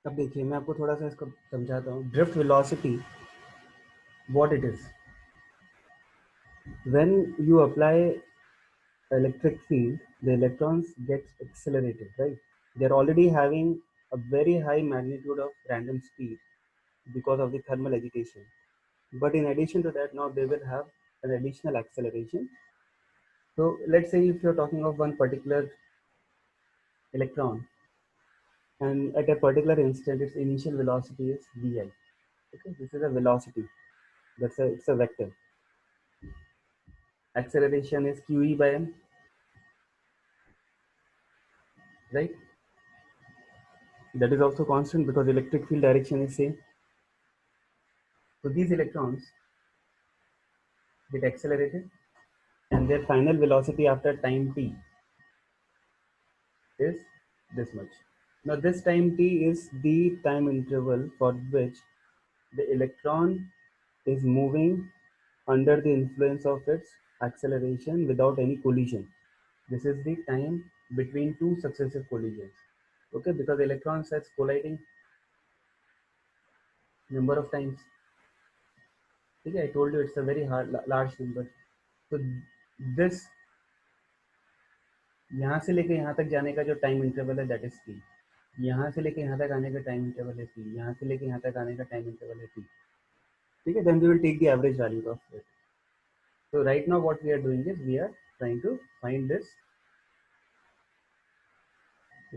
अब देखिए मैं आपको थोड़ा सा इसको समझाता हूँ. Drift velocity, what it is. When you apply electric field, the electrons get accelerated, right? They're already having a very high magnitude of random speed because of the thermal agitation. But in addition to that, now they will have an additional acceleration. So let's say if you're talking of one particular electron, and at a particular instant, its initial velocity is vi. Okay, this is a velocity. It's a vector. Acceleration is qe by m, right? That is also constant because electric field direction is same. So these electrons get accelerated, and their final velocity after time t is this much. Now this time t is the time interval for which the electron is moving under the influence of its acceleration without any collision. This is the time between two successive collisions. Okay, because electrons are colliding number of times. Okay, I told you it's a very large number. So this, यहाँ से लेके यहाँ तक जाने का जो time interval है that is T. यहाँ से लेके यहाँ तक आने का टाइम इंटरवल है टी. यहाँ से लेके यहाँ तक आने का टाइम इंटरवल है टी. ठीक है, then we will take the average value of it. So right now what we are doing is we are trying to find this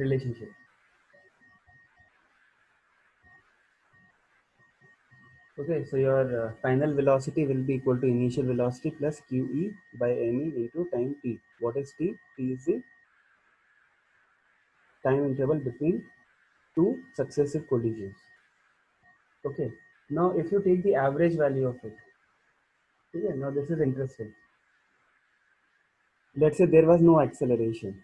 relationship. Okay, so your final velocity will be equal to initial velocity plus qe by me into time t. What is t? T is the time interval between two successive collisions. Okay, now if you take the average value of it, okay, now this is interesting. Let's say there was no acceleration.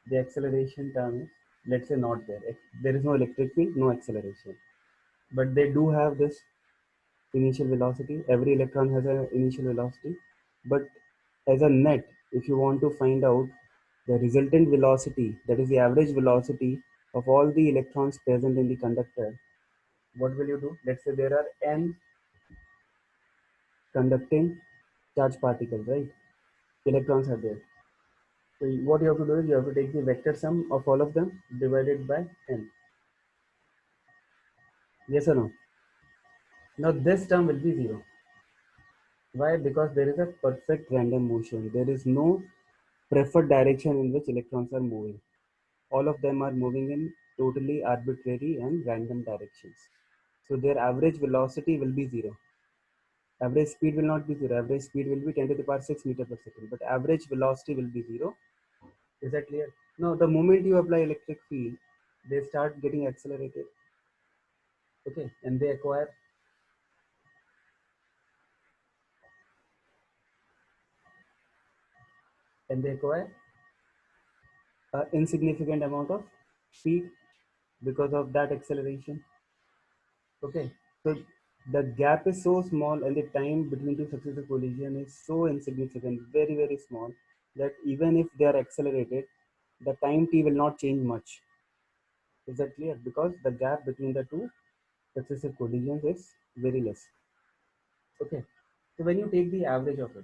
The acceleration term is, let's say, not there. There is no electric field, no acceleration. But they do have this initial velocity. Every electron has an initial velocity. But as a net, if you want to find out the resultant velocity, that is the average velocity of all the electrons present in the conductor, what will you do? Let's say there are n conducting charge particles, right? Electrons are there. So what you have to do is you have to take the vector sum of all of them divided by n. Yes or no? Now this term will be 0. Why? Because there is a perfect random motion. There is no preferred direction in which electrons are moving. All of them are moving in totally arbitrary and random directions. So their average velocity will be 0. Average speed will not be 0. Average speed will be 10 to the power 6 meter per second. But average velocity will be 0. Is that clear? Now the moment you apply electric field, they start getting accelerated. Okay, and they acquire a insignificant amount of speed because of that acceleration. Okay, so the gap is so small and the time between two successive collision is so insignificant, very very small, that even if they are accelerated, the time t will not change much. Is that clear? Because the gap between the two successive collisions is very less. Okay, so when you take the average of it,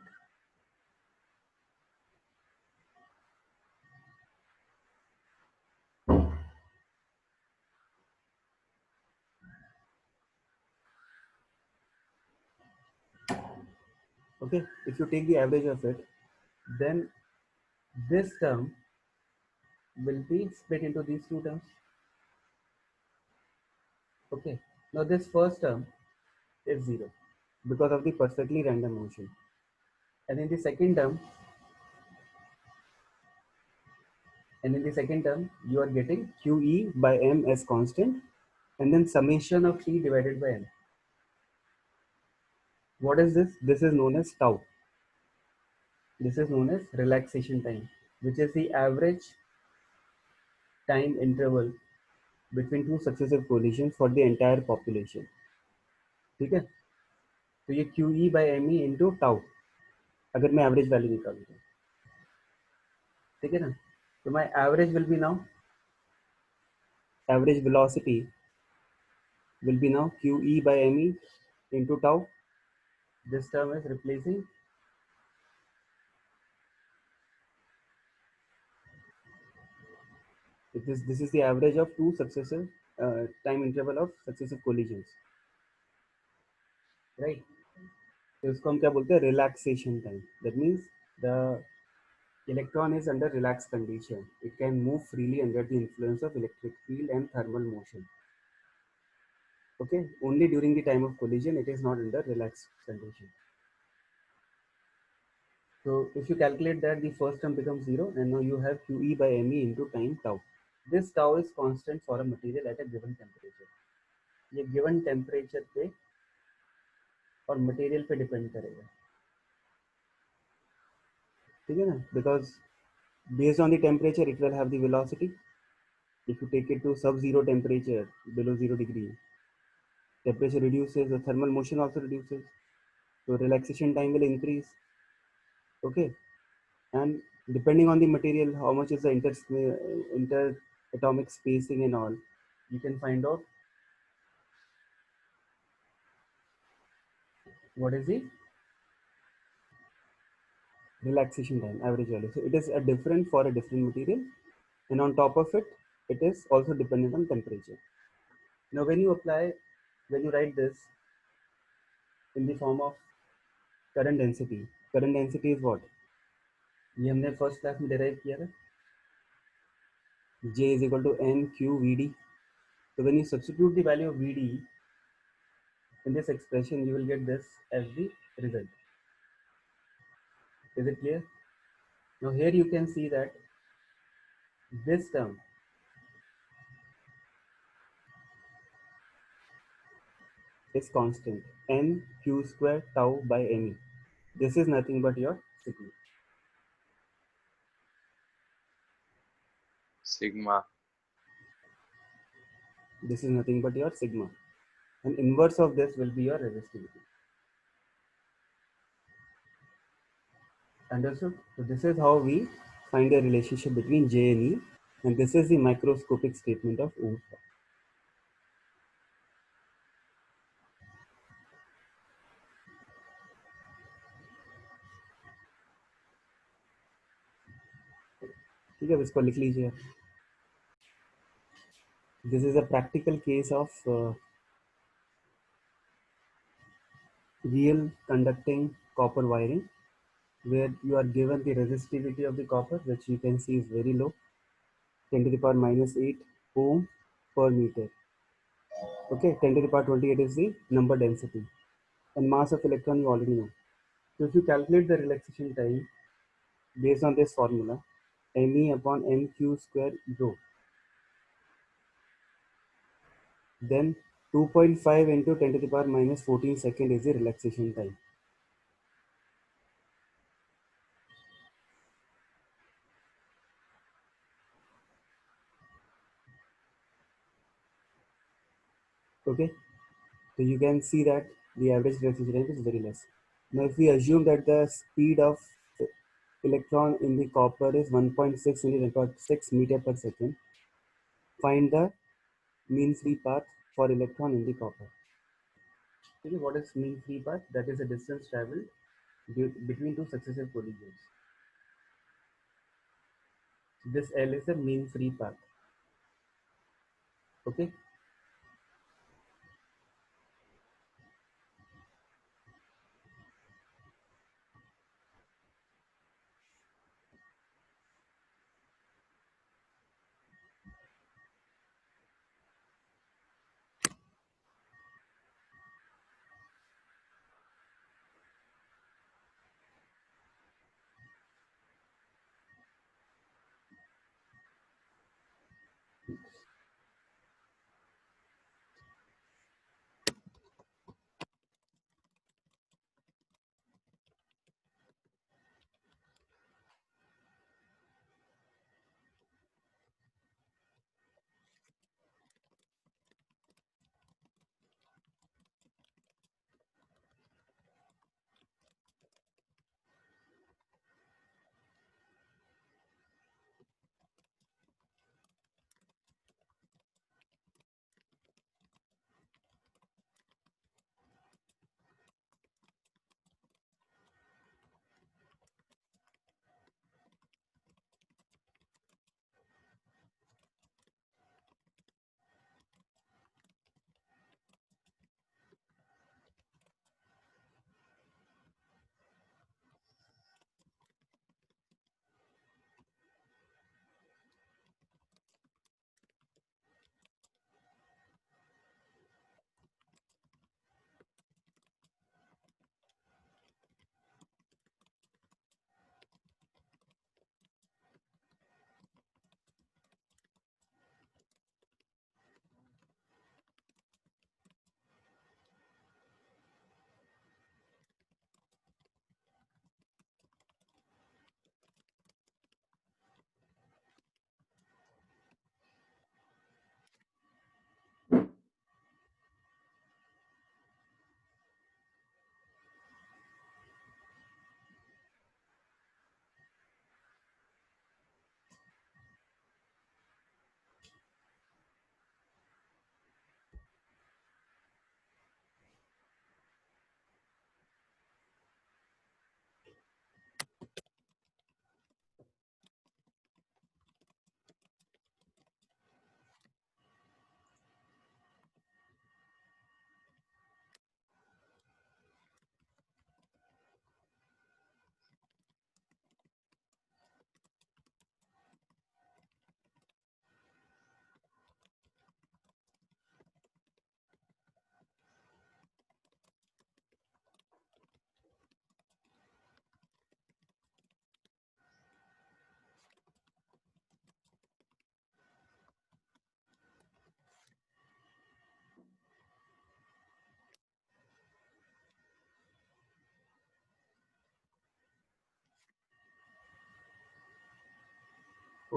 okay, if you take the average of it, then this term will be split into these two terms. Okay, now this first term is 0 because of the perfectly random motion. And in the second term, you are getting QE by M as constant, and then summation of T divided by M. What is this? This is known as tau. This is known as relaxation time, which is the average time interval between two successive collisions for the entire population. ठीक है, तो ये QE by ME into tau अगर मैं average value निकालूँ तो, ठीक है ना. So my average will be now average velocity will be now QE by ME into tau. This term is replacing. This is the average of two successive time interval of successive collisions, right? तो इसको हम क्या बोलते हैं, relaxation time. That means the electron is under relaxed condition. It can move freely under the influence of electric field and thermal motion. Okay, only during the time of collision it is not under relaxed condition. So if you calculate that, the first term becomes 0, and now you have QE by ME into time tau. This tau is constant for a material at a given temperature. ये given temperature पे और material पे depend करेगा, ठीक है ना? Because based on the temperature it will have the velocity. If you take it to sub-zero temperature, below 0 degree, temperature reduces, the thermal motion also reduces, so relaxation time will increase. Okay, and depending on the material, how much is the inter atomic spacing and all, you can find out what is the relaxation time average value. So it is a different for a different material, and on top of it, it is also dependent on temperature. Now when you write this in the form of current density is what? ये हमने first class में derive किया था, J is equal to NQVD. So when you substitute the value of VD in this expression, you will get this as the result. Is it clear? Now here you can see that this term is constant, N Q square tau by ME. This is nothing but your sigma. Sigma. This is nothing but your sigma. And inverse of this will be your resistivity. Understood? So this is how we find a relationship between J and E, and this is the microscopic statement of Ohm's law. ठीक है, अब इसको लिख लीजिए. This is a practical case of real conducting copper wiring, where you are given the resistivity of the copper, which you can see is very low, 10 to the power minus 8 ohm per meter. Okay, 10 to the power 28 is the number density, and mass of electron you already know. So if you calculate the relaxation time based on this formula, Me upon Mq square rho, then 2.5 into 10 to the power minus 14 second is the relaxation time. Okay, so you can see that the average relaxation time is very less. Now if we assume that the speed of electron in the copper is 1.6 into 10 meter per second, find the mean free path for electron in the copper. Okay, what is mean free path? That is the distance traveled between two successive collisions. This L is the mean free path. Okay.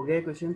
हो गया question?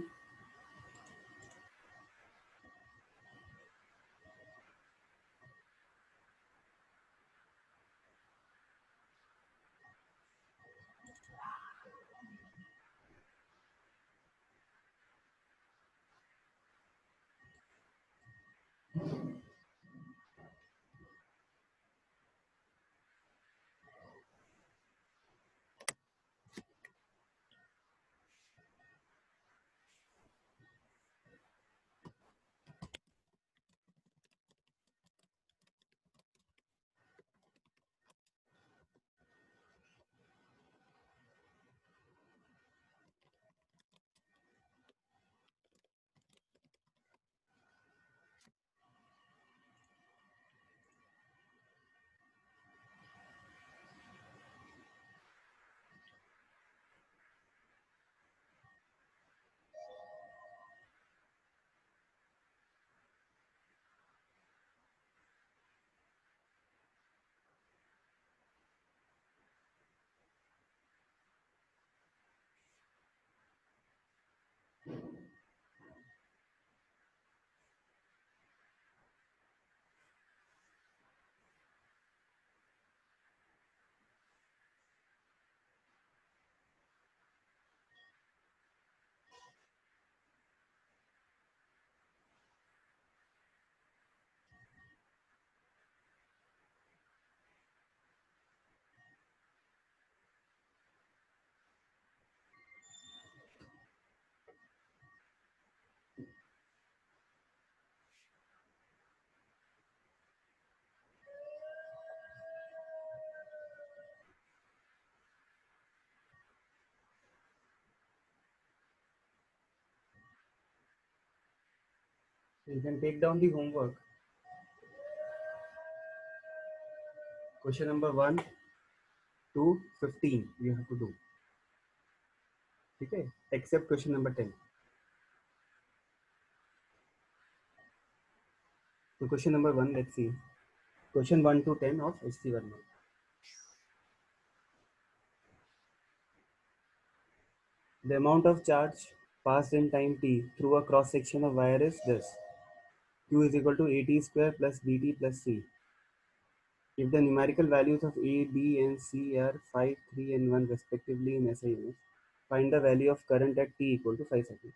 You can take down the homework. Question number 1 to 15 you have to do. Okay, except question number 10. So question number 1, let's see. Question 1 to 10 of HC Verma. The amount of charge passed in time t through a cross section of wire is this. Q is equal to AT square plus BT plus C. If the numerical values of A, B, and C are 5, 3, and 1 respectively in SI units, find the value of current at t equal to 5 seconds.